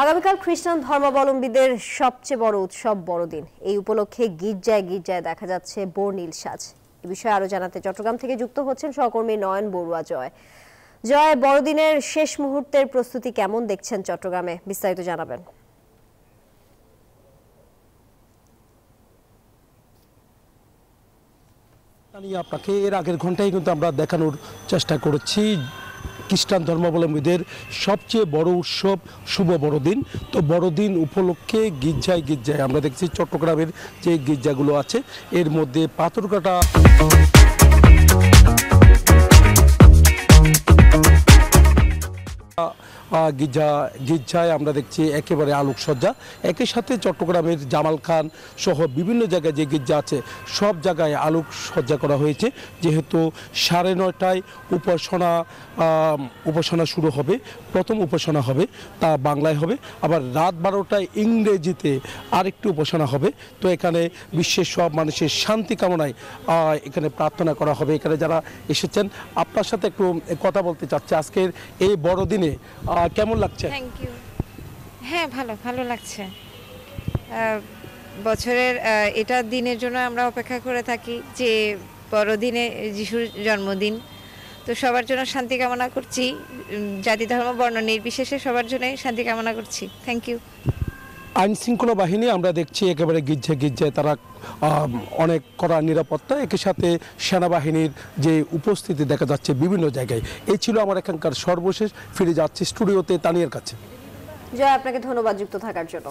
আগামীকাল খ্রিস্টান ধর্মাবলম্বীদের সবচেয়ে বড় উৎসব বড়দিন। এই উপলক্ষে গির্জায় গির্জায় দেখা যাচ্ছে বর্ণিল সাজ। এ বিষয়ে আরো জানাতে চট্টগ্রাম থেকে যুক্ত হচ্ছেন সহকর্মী নয়ন বড়ুয়া। জয়, বড়দিনের শেষ মুহূর্তের প্রস্তুতি কেমন দেখছেন চট্টগ্রামে? বিস্তারিত জানাবেন। আপনাকে এর আগের ঘন্টায় কিন্তু আমরা দেখানোর চেষ্টা করেছি খ্রিস্টান ধর্মাবলম্বীদের সবচেয়ে বড় উৎসব শুভ বড়দিন। তো বড়দিন উপলক্ষে গির্জায় গির্জায় আমরা দেখছি চট্টগ্রামের যে গির্জাগুলো আছে এর মধ্যে পাথরঘাটা গির্জায় আমরা দেখছি একেবারে আলোকসজ্জা। একই সাথে চট্টগ্রামের জামাল খান সহ বিভিন্ন জায়গায় যে গির্জা আছে সব জায়গায় আলোকসজ্জা করা হয়েছে, যেহেতু 9:30টায় উপাসনা শুরু হবে। প্রথম উপাসনা হবে তা বাংলায় হবে, আবার রাত 12টায় ইংরেজিতে আরেকটি উপাসনা হবে। তো এখানে বিশ্বের সব মানুষের শান্তি কামনায় এখানে প্রার্থনা করা হবে। এখানে যারা এসেছেন আপনার সাথে একটু কথা বলতে চাচ্ছি, আজকের এই বড়দিনে কেমন লাগছে? Thank you. হ্যাঁ, ভালো লাগছে। বছরের এটা দিনের জন্য আমরা অপেক্ষা করে থাকি, যে বড়দিনে যিশুর জন্মদিন। তো সবার জন্য শান্তি কামনা করছি, জাতি ধর্ম বর্ণ নির্বিশেষে সবার জন্য শান্তি কামনা করছি। Thank you. আইন শৃঙ্খলা বাহিনী আমরা দেখছি একেবারে গির্জায় গির্জায় তারা অনেক কড়া নিরাপত্তা, একই সাথে সেনাবাহিনীর যে উপস্থিতি দেখা যাচ্ছে বিভিন্ন জায়গায়। এই ছিল আমার এখানকার সর্বশেষ। ফিরে যাচ্ছি স্টুডিওতে তানিয়ার কাছে। জয়, আপনাকে ধন্যবাদ যুক্ত থাকার জন্য।